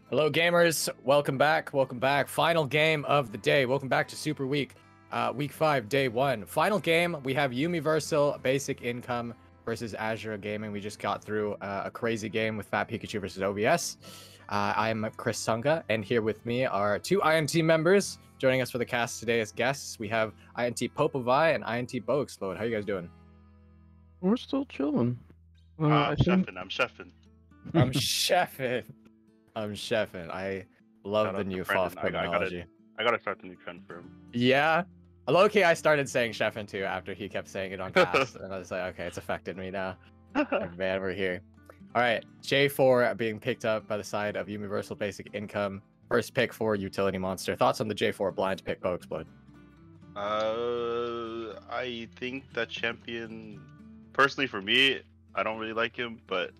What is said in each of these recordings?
Hello gamers, welcome back, final game of the day. Welcome back to Super Week, Week 5, Day 1. Final game, we have Universal Basic Income versus Azure Gaming. We just got through a crazy game with Fat Pikachu versus OBS. I'm Chris Sunga, and here with me are two INT members. Joining us for the cast today as guests, we have INT Popovai and INT Bo Explode. How you guys doing? We're still chilling. I'm chefing. I'm chefing. I love the new FOF terminology. I gotta start the new trend for him. Yeah. Low-key, I started saying chefing too after he kept saying it on cast, and I was like, okay, it's affected me now. Like, man, we're here. All right, J4 being picked up by the side of Universal Basic Income. First pick for Utility Monster. Thoughts on the J4 blind pick, Bo Explode? I think that champion, personally for me, I don't really like him, but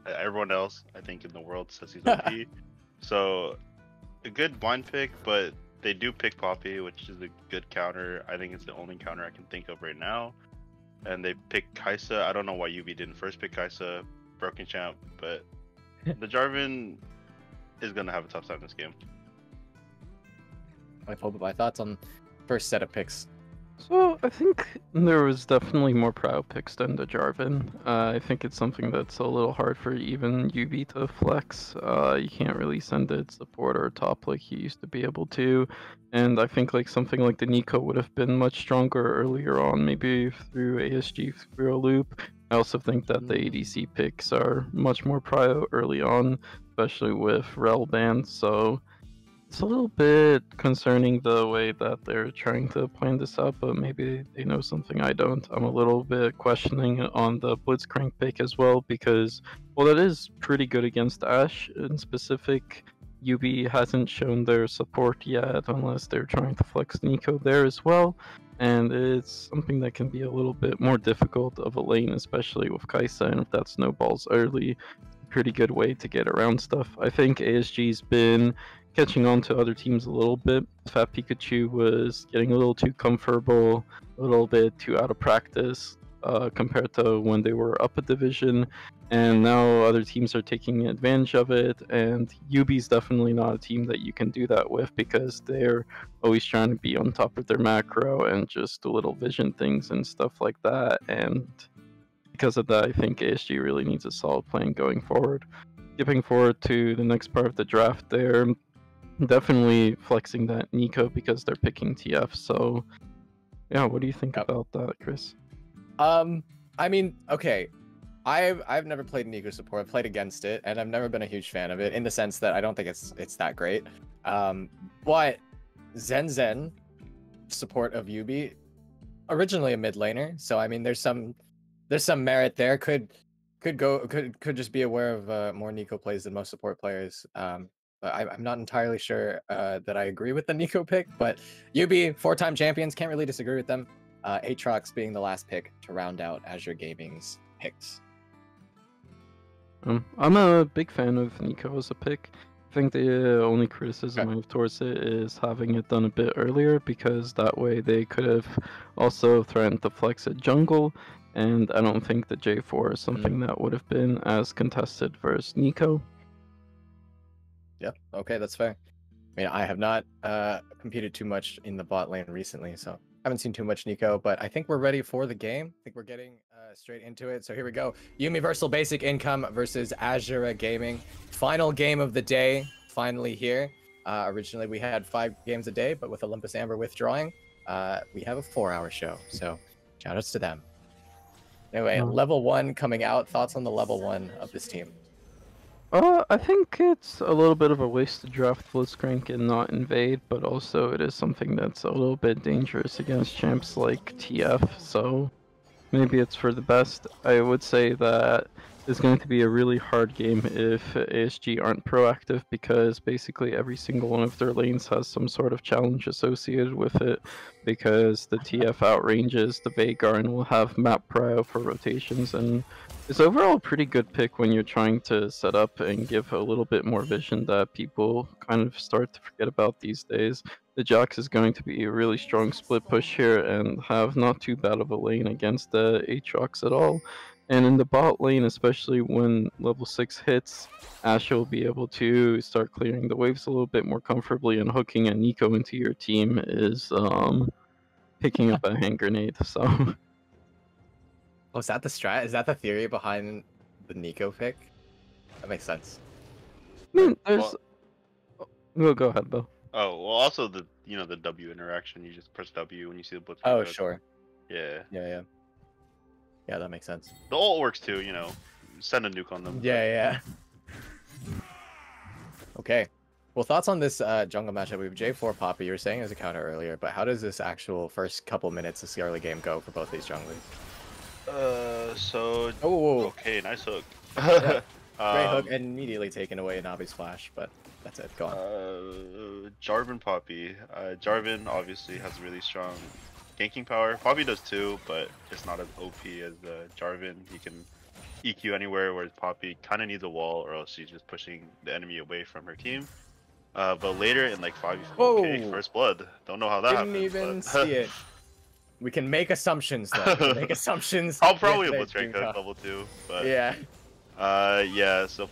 everyone else, I think, in the world says he's OP. So, a good blind pick, but they do pick Poppy, which is a good counter. I think it's the only counter I can think of right now. And they pick Kaisa. I don't know why YUBI didn't first pick Kaisa, broken champ, but the Jarvan is going to have a tough time this game. My thoughts on first set of picks. So I think there was definitely more prio picks than the Jarvan. I think it's something that's a little hard for even YUBI to flex. You can't really send it support or top like you used to be able to. And I think like something like the Nico would have been much stronger earlier on, maybe through ASG through a loop. I also think that the ADC picks are much more prio early on, especially with rel bans. So it's a little bit concerning the way that they're trying to plan this out, but maybe they know something I don't. I'm a little bit questioning on the Blitzcrank pick as well, because, well, that is pretty good against Ashe in specific. YUBI hasn't shown their support yet, unless they're trying to flex Nico there as well. And it's something that can be a little bit more difficult of a lane, especially with Kaisa, and if that snowballs early, pretty good way to get around stuff. I think ASG's been catching on to other teams a little bit. Fat Pikachu was getting a little too comfortable, a little bit too out of practice compared to when they were up a division, and now other teams are taking advantage of it, and YUBI's definitely not a team that you can do that with, because they're always trying to be on top of their macro and just do little vision things and stuff like that, and because of that, I think ASG really needs a solid plan going forward. Skipping forward to the next part of the draft there, definitely flexing that Nico because they're picking TF. So, yeah, what do you think about that, Chris? I mean, okay, I've never played Nico support. I've played against it, and I've never been a huge fan of it in the sense that I don't think it's that great. But Zen support of YUBI, originally a mid laner, so I mean, there's some merit there. Could just be aware of more Nico plays than most support players. I'm not entirely sure that I agree with the Nico pick, but YUBI, 4-time champions, can't really disagree with them. Aatrox being the last pick to round out Azure Gaming's picks. I'm a big fan of Nico as a pick. I think the only criticism I have towards it is having it done a bit earlier, because that way they could have also threatened to flex at jungle, and I don't think the J4 is something that would have been as contested versus Nico. Yeah, okay, that's fair. I mean, I have not competed too much in the bot lane recently, so I haven't seen too much Nico, but I think we're ready for the game. I think we're getting straight into it. So here we go. Universal Basic Income versus Azure Gaming. Final game of the day, finally here. Originally, we had 5 games a day, but with Olympus Amber withdrawing, we have a 4-hour show. So shoutouts to them. Anyway, level 1 coming out. Thoughts on the level 1 of this team? I think it's a little bit of a waste to draft Blitzcrank and not invade, but also it is something that's a little bit dangerous against champs like TF, so maybe it's for the best. I would say that it's going to be a really hard game if ASG aren't proactive, because basically every single one of their lanes has some sort of challenge associated with it, because the TF outranges the Veigar and will have map prio for rotations, and it's overall a pretty good pick when you're trying to set up and give a little bit more vision that people kind of start to forget about these days. The Jax is going to be a really strong split push here and have not too bad of a lane against the Aatrox at all. And in the bot lane, especially when level 6 hits, Ashe will be able to start clearing the waves a little bit more comfortably, and hooking a Nico into your team is picking up a hand grenade, so... Oh, is that the strat? Is that the theory behind the Nico pick? That makes sense. I mean, there's... Well, go ahead, Bill. Oh, well, also the the W interaction. You just press W when you see the blitz. Oh, sure. Yeah. Yeah, that makes sense. The ult works too. Send a nuke on them. Yeah. Okay. Well, thoughts on this jungle matchup? We have J4 Poppy. You were saying as a counter earlier, but how does this actual first couple minutes of the early game go for both these junglers? So. Oh. Okay, nice hook. Yeah. Great hook, and immediately taken away Navi's flash, but that's it. Go on. Jarvan Poppy. Jarvan obviously has really strong ganking power. Poppy does too, but it's not as OP as Jarvan. He can EQ anywhere, whereas Poppy kind of needs a wall, or else she's just pushing the enemy away from her team. But later in like 5v4, okay, first blood. Don't know how that happened. Didn't even see it. We can make assumptions though. We can make assumptions. I'll probably a Blitzcrank hook level 2, but yeah. Yeah. So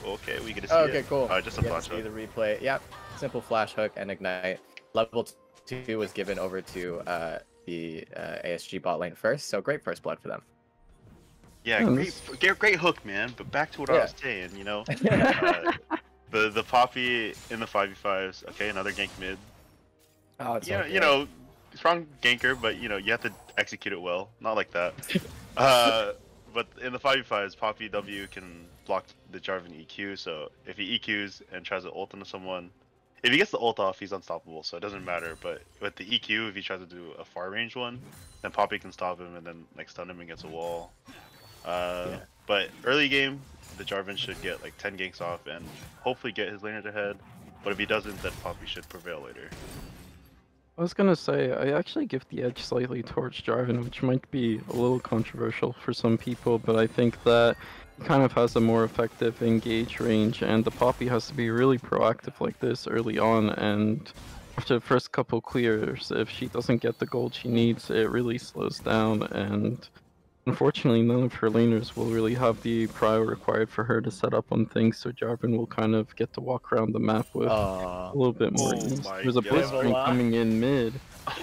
okay, we get to see it. Okay, cool. Just a flash hook. See the replay. Yep. Simple flash hook and ignite. Level 2 was given over to the ASG bot lane first, so great first blood for them. Yeah, great hook, man. But back to what I was saying, the Poppy in the 5v5s. Okay, another gank mid. Oh, it's strong ganker, but you have to execute it well. Not like that. But in the 5v5s, Poppy W can block the Jarvan EQ. So if he EQs and tries to ult into someone, if he gets the ult off, he's unstoppable. So it doesn't matter. But with the EQ, if he tries to do a far range one, then Poppy can stop him and then like stun him against a wall. But early game, the Jarvan should get like 10 ganks off and hopefully get his laners ahead. But if he doesn't, then Poppy should prevail later. I was gonna say, I actually give the edge slightly towards Jarvan, which might be a little controversial for some people, but I think that he kind of has a more effective engage range, and the Poppy has to be really proactive like this early on, and after the first couple clears, if she doesn't get the gold she needs, it really slows down, and unfortunately none of her laners will really have the prio required for her to set up on things, so Jarvan will kind of get to walk around the map with a little bit more ease. There's a Blitzcrank coming in mid.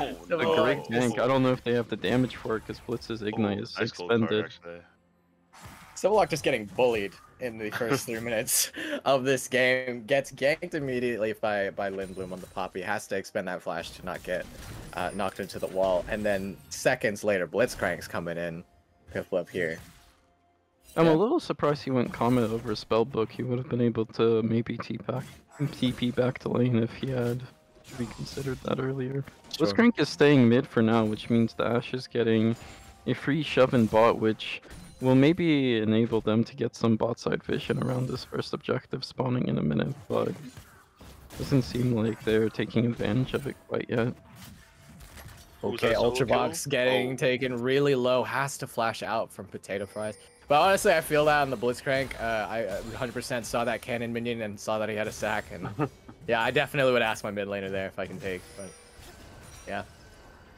Oh, a great gank. I don't know if they have the damage for it because Blitz's Ignite is expended. Civillock just getting bullied in the first 3 minutes of this game. Gets ganked immediately by Lindblom on the Poppy. Has to expend that flash to not get knocked into the wall. And then seconds later, Blitzcrank's coming in. Flip here. I'm a little surprised he went Comet over Spellbook. He would have been able to maybe TP back to lane if he had reconsidered that earlier. Sure. Blitzcrank is staying mid for now, which means the Ashe is getting a free shove in bot, which will maybe enable them to get some bot side vision around this first objective spawning in a minute, but Doesn't seem like they're taking advantage of it quite yet. Who's Okay, that solo Ultravox kill? getting Oh. taken really low, has to flash out from Potato Fries. But honestly, I feel that on the Blitzcrank. I 100% saw that cannon minion and saw that he had a sack. And yeah, I definitely would ask my mid laner there if I can take. But yeah,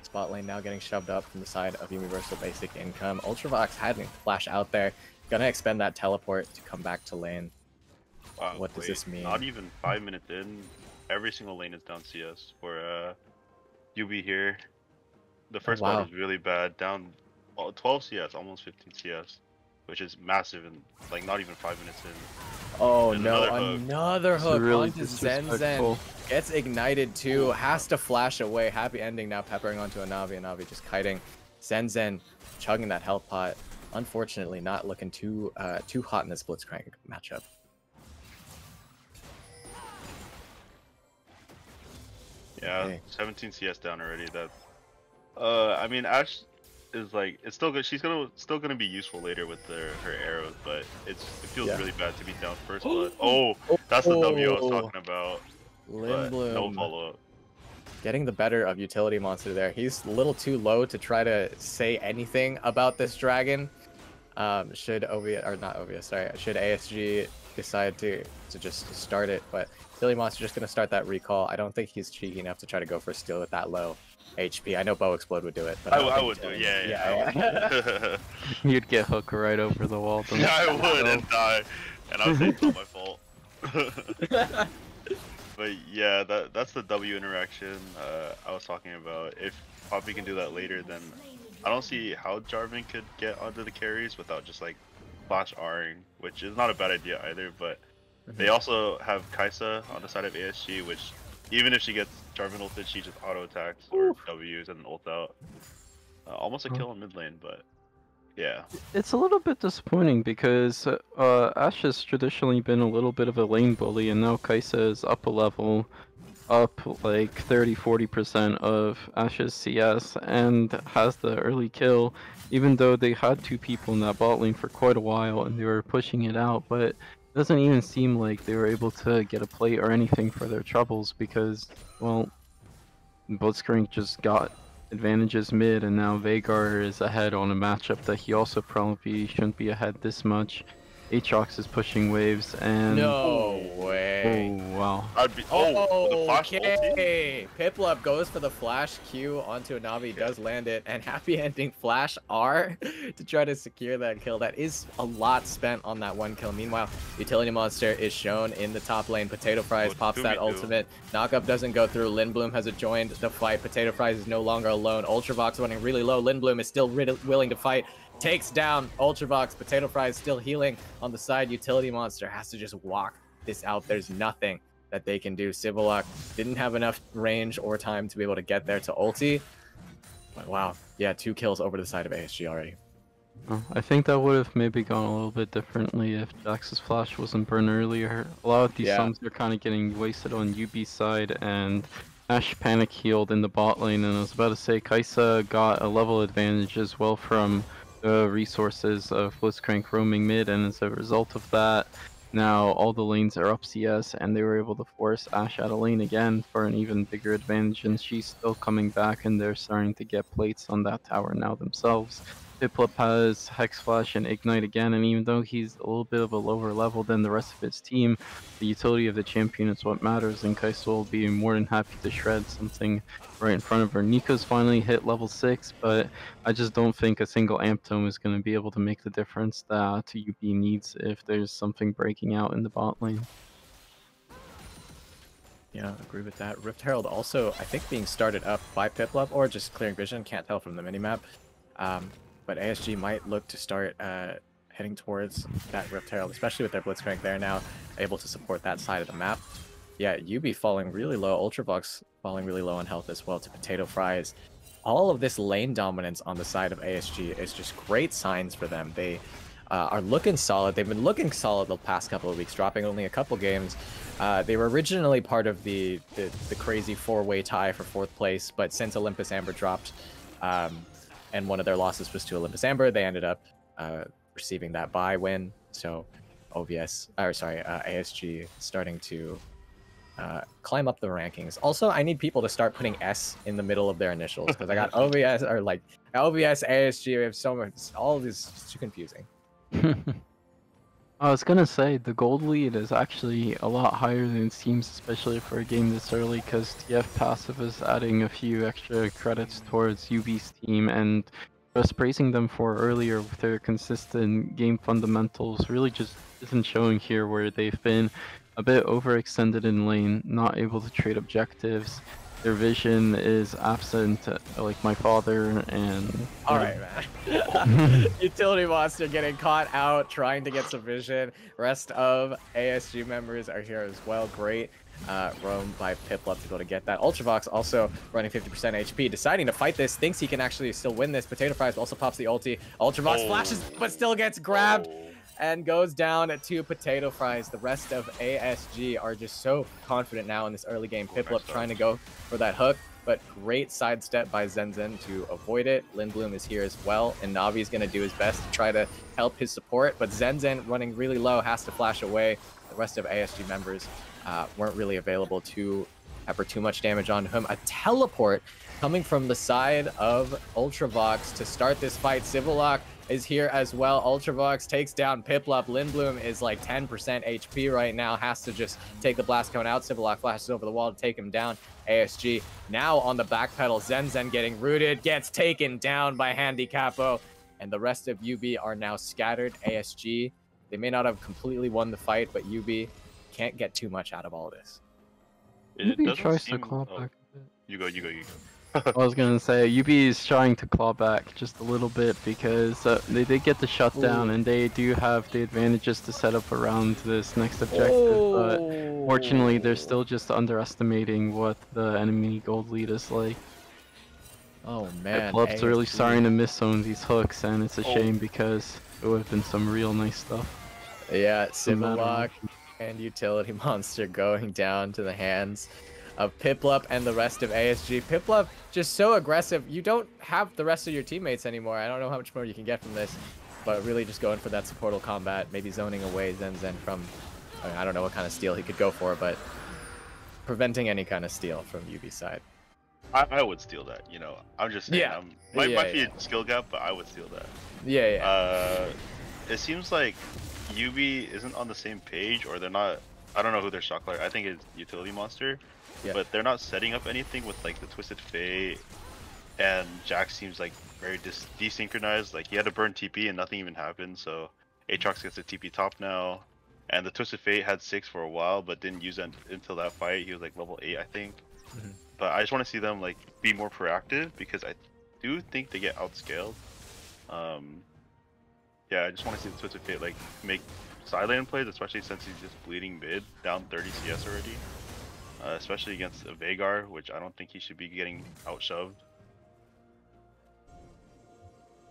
spot lane now getting shoved up from the side of Universal Basic Income. Ultravox having flash out there. Gonna expend that teleport to come back to lane. Wow, What does this mean? Not even 5 minutes in, every single lane is down CS for UB here. The first wow. part is really bad, down 12 CS, almost 15 CS, which is massive and like not even 5 minutes in. Oh There's no, another hook. another hook really onto disrespectful. Zenzen. Gets ignited too, has to flash away. Happy ending now, peppering onto a Navi, and Navi just kiting. Zenzen chugging that health pot. Unfortunately, not looking too hot in this Blitzcrank matchup. Yeah, Okay. 17 CS down already. That, I mean, Ash is like, it's still good. She's still gonna be useful later with her arrows, but it feels really bad to be down first blood. Oh, that's the W I was talking about. But no Lindblom follow up. getting the better of Utility Monster there. He's a little too low to try to say anything about this dragon. Should ASG decide to just start it, but Utility Monster just gonna start that recall. I don't think he's cheeky enough to try to go for a steal with that low HP. I know Bow Explode would do it, but I would do it. Yeah. You'd get hooked right over the wall. Yeah, I would and die, and I would say it's not my fault. But yeah, that's the W interaction I was talking about. If Poppy can do that later, then I don't see how Jarvan could get onto the carries without just like flash R'ing, which is not a bad idea either. But they also have Kaisa on the side of ASG, which even if she gets Jarvan ulted, she just auto attacks or W's and ult out. Almost a kill in mid lane, but yeah. It's a little bit disappointing because Ashe has traditionally been a little bit of a lane bully, and now Kaisa is up a level, up like 30-40% of Ashe's CS, and has the early kill, even though they had two people in that bot lane for quite a while and they were pushing it out, but it doesn't even seem like they were able to get a plate or anything for their troubles because, well, Blitzcrank just got advantages mid, and now Veigar is ahead on a matchup that he also probably shouldn't be ahead this much. Aatrox is pushing waves, and no way. oh wow. The flash Okay. Piplup goes for the flash Q onto a Navi, does land it, and happy ending flash R to try to secure that kill. That is a lot spent on that one kill. Meanwhile, Utility Monster is shown in the top lane. Potato Fries pops that ultimate. Knockup doesn't go through. Lindblom has joined the fight. Potato Fries is no longer alone. Ultravox running really low. Lindblom is still willing to fight. Takes down Ultravox. Potato Fries still healing on the side. Utility Monster has to just walk this out. There's nothing that they can do. Civillock didn't have enough range or time to be able to get there to ulti. But wow, yeah, 2 kills over the side of ASG already. I think that would have maybe gone a little bit differently if Jax's flash wasn't burned earlier. A lot of these sums are kind of getting wasted on UB's side, and Ashe panic healed in the bot lane, and I was about to say Kaisa got a level advantage as well from the resources of Blitzcrank roaming mid, and as a result of that, now all the lanes are up CS, and they were able to force Ashe out of lane again for an even bigger advantage, and she's still coming back, and they're starting to get plates on that tower now themselves. Piplup has Hex Flash and Ignite again, and even though he's a little bit of a lower level than the rest of his team, the utility of the champion is what matters, and Kaisa will be more than happy to shred something right in front of her. Nico's finally hit level 6, but I just don't think a single Amp Tome is going to be able to make the difference that UB needs if there's something breaking out in the bot lane. Yeah, agree with that. Rift Herald also, I think, being started up by Piplup, or just clearing vision, can't tell from the minimap. But ASG might look to start heading towards that Rift Herald, especially with their Blitzcrank there now, able to support that side of the map. Yeah, UB falling really low, Ultravox falling really low on health as well to Potato Fries. All of this lane dominance on the side of ASG is just great signs for them. They are looking solid. They've been looking solid the past couple of weeks, dropping only a couple games. They were originally part of the crazy 4-way tie for 4th place, but since Olympus Amber dropped, and one of their losses was to Olympus Amber, they ended up receiving that bye win. So ASG starting to climb up the rankings. Also, I need people to start putting S in the middle of their initials because I got OVS or like OVS, ASG. We have so much. All of this is too confusing. I was gonna say the gold lead is actually a lot higher than it seems, especially for a game this early, because TF Passive is adding a few extra credits towards UB's team, and just praising them for earlier with their consistent game fundamentals really just isn't showing here, where they've been a bit overextended in lane, not able to trade objectives. Their vision is absent, like my father, and... All right, man. Utility Monster getting caught out, trying to get some vision. Rest of ASG members are here as well. Great roam by Piplup to be able to get that. Ultravox also running 50% HP, deciding to fight this, thinks he can actually still win this. Potato Fries also pops the ulti. Ultravox flashes, but still gets grabbed. And goes down to Potato Fries. The rest of ASG are just so confident now in this early game. Piplup trying to go for that hook, but great sidestep by Zenzen to avoid it. Lindblom is here as well, and Navi's going to do his best to try to help his support, but Zenzen running really low has to flash away. The rest of ASG members weren't really available to pepper too much damage onto him. A teleport coming from the side of Ultravox to start this fight. Civillock is here as well. Ultravox takes down Piplup. Lindblom is like 10% HP right now. Has to just take the blast cone out. Civillock flashes over the wall to take him down. ASG now on the back pedal. Zenzen getting rooted. Gets taken down by Handicapo. And the rest of UB are now scattered. ASG, they may not have completely won the fight, but UB can't get too much out of all this. UB tries to claw back a bit. You go. I was gonna say, UB is trying to claw back just a little bit because they did get the shutdown and they do have the advantages to set up around this next objective, but fortunately they're still just underestimating what the enemy gold lead is like. Oh man, Club's really starting to miss some of these hooks, and it's a shame because it would have been some real nice stuff. Yeah, Civillock and Utility Monster going down to the hands of Piplup and the rest of ASG. Piplup just so aggressive. You don't have the rest of your teammates anymore. I don't know how much more you can get from this, but really just going for that supportal combat, maybe zoning away Zenzen from, I don't know what kind of steal he could go for, but preventing any kind of steal from UB's side. I would steal that, you know. I'm just saying, might be a skill gap, but I would steal that. It seems like UB isn't on the same page, or they're not. I don't know who their shot caller. I think it's Utility Monster. But they're not setting up anything with like the Twisted Fate, and Jack seems like very desynchronized. Like he had to burn TP and nothing even happened. So Aatrox gets a TP top now, and the Twisted Fate had 6 for a while, but didn't use it until that fight. He was like level 8, I think. But I just want to see them like be more proactive because I do think they get outscaled. Yeah, I just want to see the Twisted Fate like make side lane plays, especially since he's just bleeding mid, down 30 CS already. Especially against a Veigar, which I don't think he should be getting outshoved.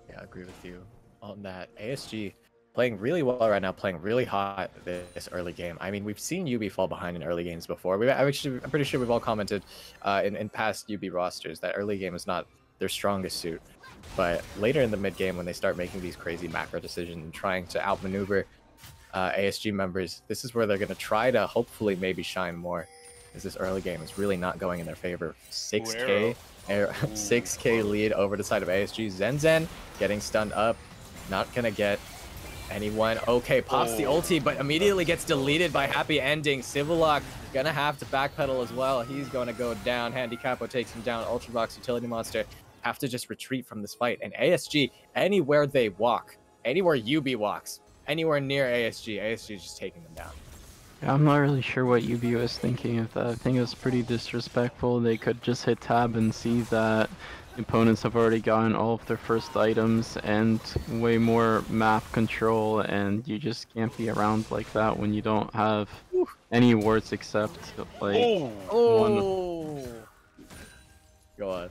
Yeah, I agree with you on that. ASG playing really well right now, playing really hot this early game. I mean, we've seen UB fall behind in early games before. I'm pretty sure we've all commented in past UB rosters that early game is not their strongest suit. But later in the mid game, when they start making these crazy macro decisions and trying to outmaneuver ASG members, this is where they're going to try to hopefully maybe shine more. This early game is really not going in their favor. 6k lead over the side of ASG. Zenzen getting stunned up, not gonna get anyone. Okay, pops the ulti, but immediately gets deleted by Happy Ending. Civillock gonna have to backpedal as well. He's gonna go down. Handicapo takes him down. Ultravox, Utility Monster have to just retreat from this fight. And ASG, anywhere they walk, anywhere UB walks, anywhere near ASG is just taking them down. Yeah, I'm not really sure what UB was thinking of that. I think it was pretty disrespectful. They could just hit tab and see that the opponents have already gotten all of their first items and way more map control, and you just can't be around like that when you don't have any wards except like one. Go on.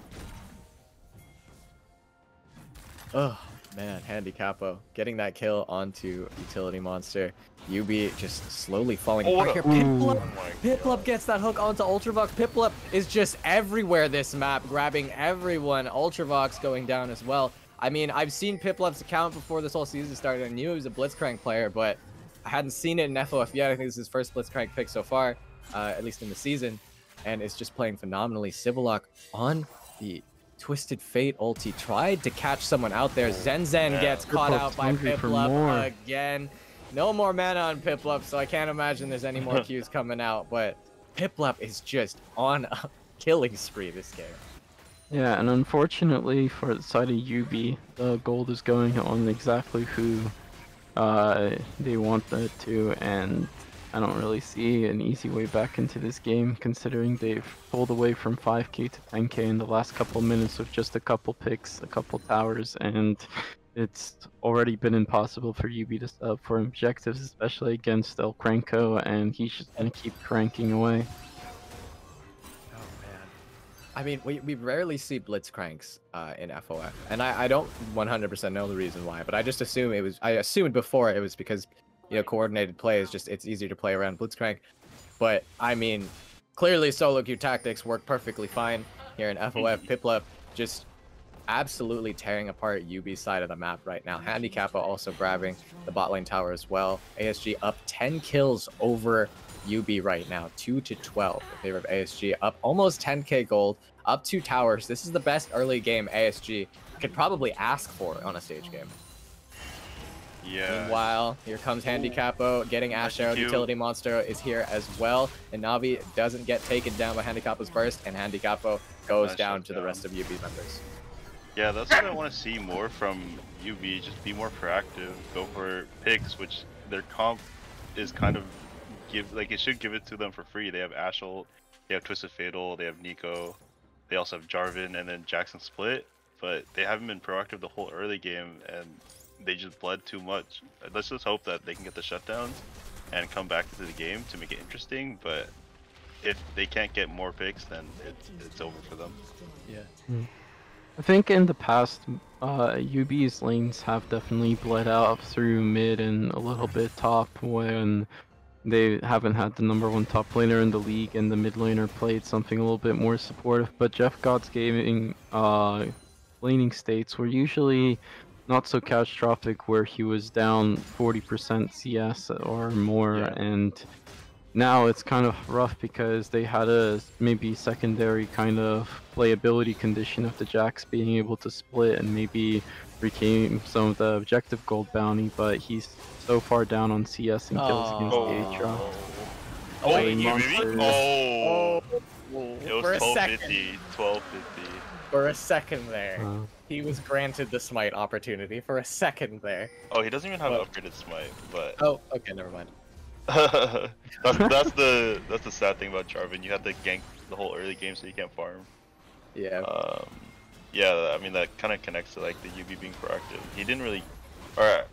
Oh man, Handicapo getting that kill onto Utility Monster. UB just slowly falling apart here. Piplup gets that hook onto Ultravox. Piplup is just everywhere this map, grabbing everyone. Ultravox going down as well. I mean, I've seen Piplup's account before this whole season started. I knew he was a Blitzcrank player, but I hadn't seen it in FOF yet. I think this is his first Blitzcrank pick so far. at least in the season, and is just playing phenomenally. Civillock on the Twisted Fate ulti tried to catch someone out there. Zen gets caught out by Piplup again. No more mana on Piplup, so I can't imagine there's any more Qs coming out, but Piplup is just on a killing spree this game. Yeah, and unfortunately for the side of YUBI, the gold is going on exactly who they want it to, and I don't really see an easy way back into this game, considering they've pulled away from 5k to 10k in the last couple of minutes with just a couple picks, a couple towers, and it's already been impossible for YUBI to sub for objectives, especially against El Cranko, and he's just gonna keep cranking away. Oh man. I mean, we rarely see Blitzcranks in FOF, and I don't 100% know the reason why, but I just assume I assumed before it was because, you know, coordinated play is just, it's easier to play around Blitzcrank. But I mean, clearly solo queue tactics work perfectly fine here in FOF. Piplup just absolutely tearing apart YUBI's side of the map right now. Handicappa also grabbing the bot lane tower as well. ASG up 10 kills over YUBI right now, 2-12 in favor of ASG, up almost 10k gold, up 2 towers. This is the best early game ASG could probably ask for on a stage game. Yeah. Meanwhile, here comes Handicappo getting Ash Arrow. Utility Monster is here as well, and Navi doesn't get taken down by Handicappo's burst, and Handicappo goes down to the rest of YUBI members. Yeah, that's what I want to see more from YUBI. Just be more proactive, go for picks, which their comp is kind of it should give it to them for free. They have Ashel, they have Twisted Fatal, they have Nico, they also have Jarvan, and then Jackson Split, but they haven't been proactive the whole early game, and they just bled too much. Let's just hope that they can get the shutdowns and come back into the game to make it interesting, but if they can't get more picks, then it's over for them. Yeah. I think in the past, YUBI's lanes have definitely bled out through mid and a little bit top when they haven't had the #1 top laner in the league, and the mid laner played something a little bit more supportive. But Jeff God's gaming laning states were usually not so catastrophic, where he was down 40% CS or more, and now it's kind of rough because they had a maybe secondary kind of playability condition of the Jax being able to split and maybe reclaim some of the objective gold bounty, but he's so far down on CS and kills against the Aatrox. It was 1250, 1250. For a second there, he was granted the smite opportunity for a second there. Oh, he doesn't even have an upgraded smite, but... Oh, okay, never mind. that's the sad thing about Jarvan. You have to gank the whole early game so you can't farm. Yeah. Yeah, I mean that kind of connects to like the YUBI being proactive. He didn't really, or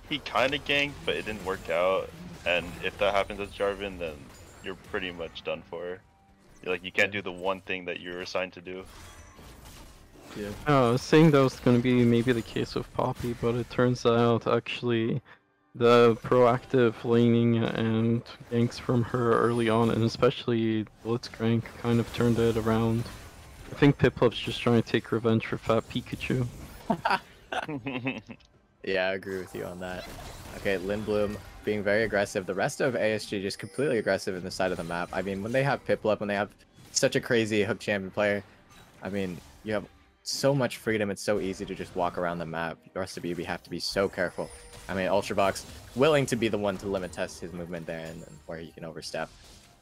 he kind of ganked, but it didn't work out. And if that happens with Jarvan, then you're pretty much done for. You can't do the one thing that you're assigned to do. Yeah. I was saying that was going to be maybe the case with Poppy, but it turns out actually the proactive laning and ganks from her early on, and especially Blitzcrank, kind of turned it around. I think Piplup's just trying to take revenge for Fat Pikachu. Yeah, I agree with you on that. Okay, Lindblom being very aggressive. The rest of ASG just completely aggressive in the side of the map. I mean, when they have Piplup, when they have such a crazy hook champion player, I mean, you have so much freedom. It's so easy to just walk around the map. The rest of you have to be so careful. I mean, Ultravox willing to be the one to limit test his movement there and where he can overstep.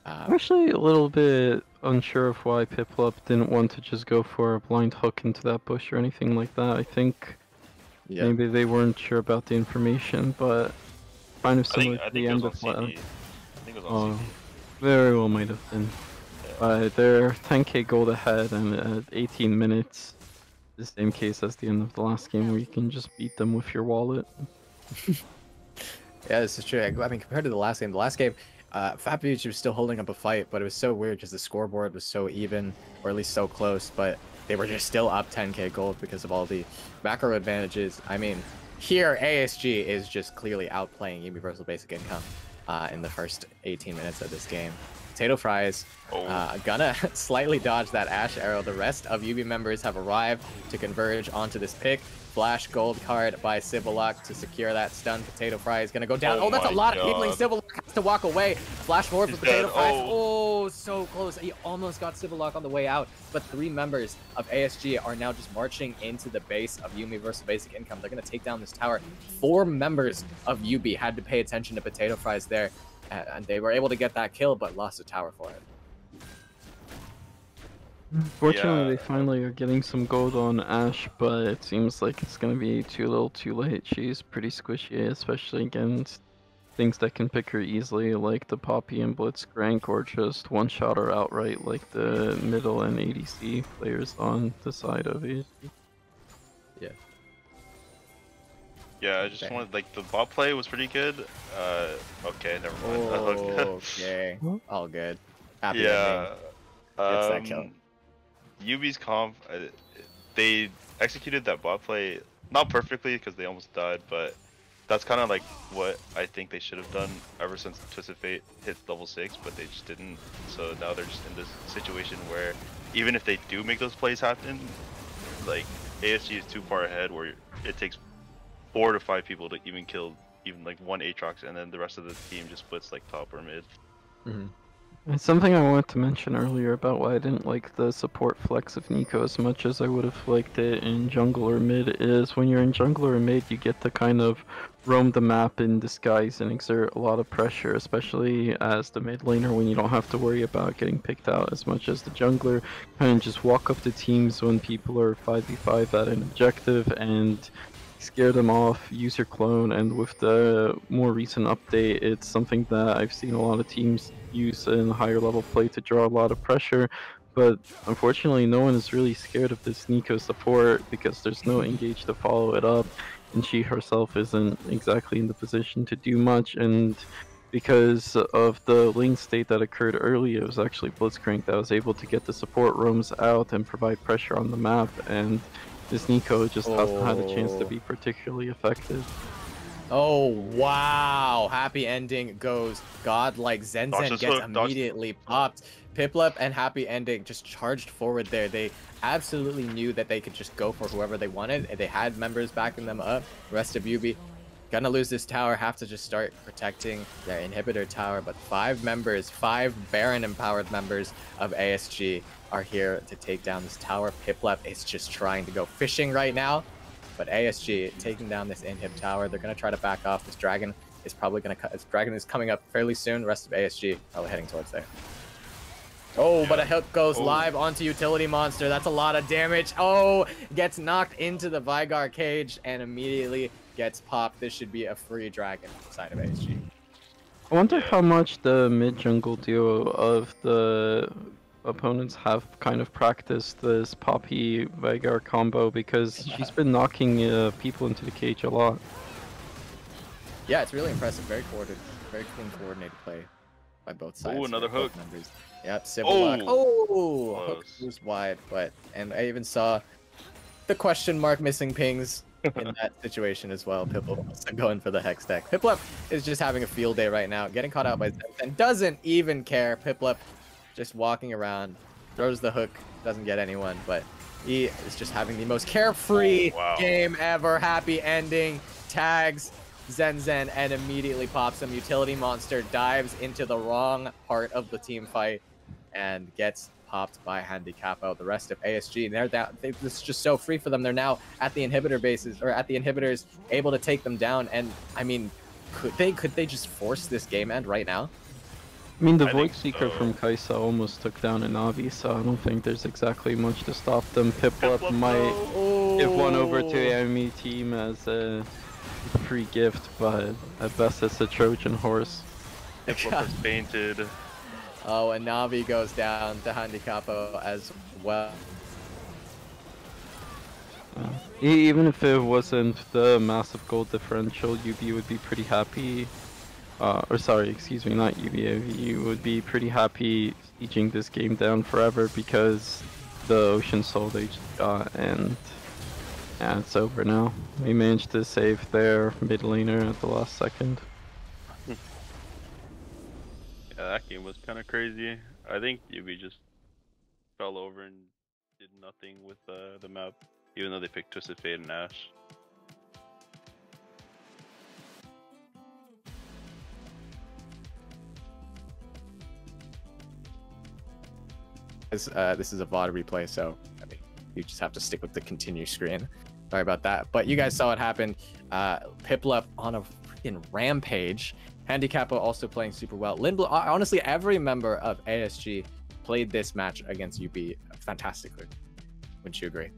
I'm actually a little bit unsure of why Piplup didn't want to just go for a blind hook into that bush or anything like that. I think maybe they weren't sure about the information, but kind of similar to the end of what... I think it was on CD. Very well might have been. But they're 10k gold ahead, and at 18 minutes, the same case as the end of the last game, where you can just beat them with your wallet. Yeah, this is true. I mean, compared to the last game, Fat Beach was still holding up a fight, but it was so weird because the scoreboard was so even, or at least so close, but they were just still up 10k gold because of all the macro advantages. I mean, here ASG is just clearly outplaying Universal Basic Income in the first 18 minutes of this game. Potato Fries gonna slightly dodge that Ash arrow. The rest of UB members have arrived to converge onto this pick. Flash gold card by Civillock to secure that stun. Potato Fry is gonna go down. Oh, that's a lot of healing. Civillock has to walk away. Flash forward for Potato Fry. Oh, so close. He almost got Civillock on the way out. But 3 members of ASG are now just marching into the base of YUBI versus Basic Income. They're gonna take down this tower. 4 members of YUBI had to pay attention to Potato Fries there. And they were able to get that kill, but lost a tower for it. Fortunately, they finally are getting some gold on Ash, but it seems like it's going to be too little too late. She's pretty squishy, especially against things that can pick her easily, like the Poppy and Blitzcrank, or just one-shot her outright, like the middle and ADC players on the side of ASG. Yeah. Yeah, I just wanted, like, the bot play was pretty good. Okay, never mind. Okay, all good. Happy yeah. Gets that kill. UB's comp, they executed that bot play not perfectly because they almost died, but that's kind of like what I think they should have done ever since Twisted Fate hit level 6, but they just didn't. So now they're just in this situation where even if they do make those plays happen, like ASG is too far ahead where it takes 4 to 5 people to even kill even like one Aatrox, and then the rest of the team just splits like top or mid. It's something I wanted to mention earlier about why I didn't like the support flex of Nico as much as I would have liked it in jungle or mid, is when you're in jungle or mid, you get to kind of roam the map in disguise and exert a lot of pressure, especially as the mid laner, when you don't have to worry about getting picked out as much as the jungler. Kind of just walk up to teams when people are 5v5 at an objective and scare them off, use your clone. And with the more recent update, it's something that I've seen a lot of teams use in higher level play to draw a lot of pressure, but unfortunately no one is really scared of this Nico support because there's no engage to follow it up, and she herself isn't exactly in the position to do much. And because of the lane state that occurred early, it was actually Blitzcrank that was able to get the support roams out and provide pressure on the map, and this Nico just hasn't had a chance to be particularly effective. Oh, wow. Happy Ending goes godlike. Zen gets immediately popped. Piplup and Happy Ending just charged forward there. They absolutely knew that they could just go for whoever they wanted. They had members backing them up. Rest of UB gonna lose this tower, have to just start protecting their inhibitor tower. But 5 members, 5 Baron empowered members of ASG are here to take down this tower. Piplup is just trying to go fishing right now. But ASG taking down this inhib tower. They're gonna try to back off. This dragon is probably gonna cut. This dragon is coming up fairly soon. Rest of ASG probably heading towards there. Oh, but a hook goes live onto Utility Monster. That's a lot of damage. Oh, gets knocked into the Vigar cage and immediately gets popped. This should be a free dragon side of ASG. I wonder how much the mid jungle duo of the opponents have kind of practiced this Poppy Vigar combo, because she's been knocking people into the cage a lot. Yeah, it's really impressive. Very coordinated, very clean coordinated play by both sides. Oh, another hook. Yep, Civillock. Oh, hook was wide, and I even saw the question mark missing pings in that situation as well. Piplup going for the Hex deck. Piplup is just having a field day right now, getting caught out by Zen and doesn't even care. Piplup just walking around, throws the hook, doesn't get anyone, but he is just having the most carefree game ever. Happy Ending, tags Zen and immediately pops him. Utility Monster dives into the wrong part of the team fight and gets popped by Handicapo. The rest of ASG, they're down. This is just so free for them. They're now at the inhibitor bases, or at the inhibitors, able to take them down. And I mean, could they just force this game end right now? I mean, the Void Seeker from Kaisa almost took down a Navi, so I don't think there's exactly much to stop them. Piplup might give one over to the enemy team as a free gift, but at best it's a Trojan horse. Piplup is painted. Oh, and Navi goes down to Handicapo as well. Even if it wasn't the massive gold differential, UB would be pretty happy. Or sorry, excuse me, not UB. You would be pretty happy sieging this game down forever, because the Ocean Soul they just got, and yeah, it's over now. We managed to save their mid laner at the last second. Yeah, that game was kind of crazy. I think YUBI just fell over and did nothing with the map, even though they picked Twisted Fate and Ash. This is a VOD replay, so I mean, you just have to stick with the continue screen. Sorry about that. But you guys saw what happened. Piplup on a freaking rampage. Handicappa also playing super well. Lindblom, honestly, every member of ASG played this match against YUBI fantastically. Wouldn't you agree?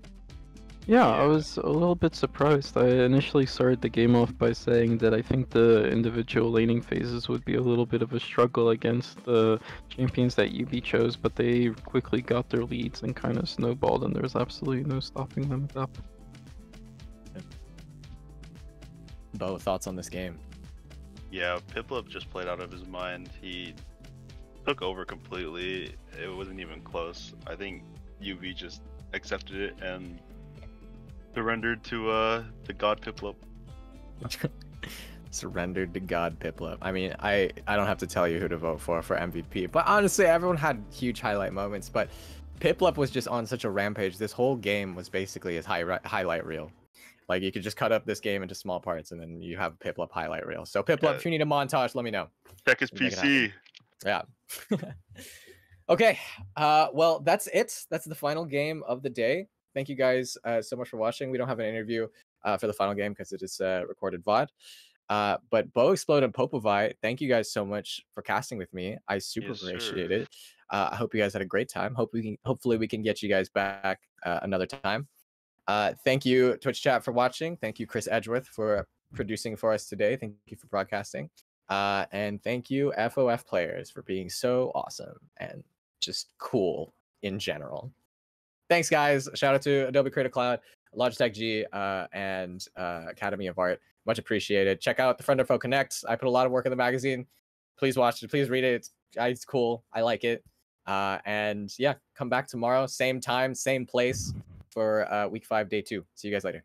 Yeah, I was a little bit surprised. I initially started the game off by saying that I think the individual laning phases would be a little bit of a struggle against the champions that YUBI chose, but they quickly got their leads and kind of snowballed, and there was absolutely no stopping them at that point. Bo, thoughts on this game? Yeah, Piplup just played out of his mind. He took over completely. It wasn't even close. I think YUBI just accepted it and surrendered to God Piplup. Surrendered to God Piplup. I mean, I don't have to tell you who to vote for MVP, but honestly, everyone had huge highlight moments. But Piplup was just on such a rampage. This whole game was basically his highlight reel. Like, you could just cut up this game into small parts, and then you have a Piplup highlight reel. So Piplup, if you need a montage, let me know. Check his PC. Yeah. Okay. Well, that's it. That's the final game of the day. Thank you guys so much for watching. We don't have an interview for the final game because it is recorded VOD. But Bo Explode and Popovite, thank you guys so much for casting with me. I super appreciate it. I hope you guys had a great time. Hopefully we can get you guys back another time. Thank you, Twitch chat, for watching. Thank you, Chris Edgeworth, for producing for us today. Thank you for broadcasting. And thank you, FOF players, for being so awesome and just cool in general. Thanks, guys. Shout out to Adobe Creative Cloud, Logitech G, and Academy of Art. Much appreciated. Check out the Friend Info Connect. I put a lot of work in the magazine. Please watch it. Please read it. It's cool. I like it. And yeah, come back tomorrow, same time, same place for week 5, day 2. See you guys later.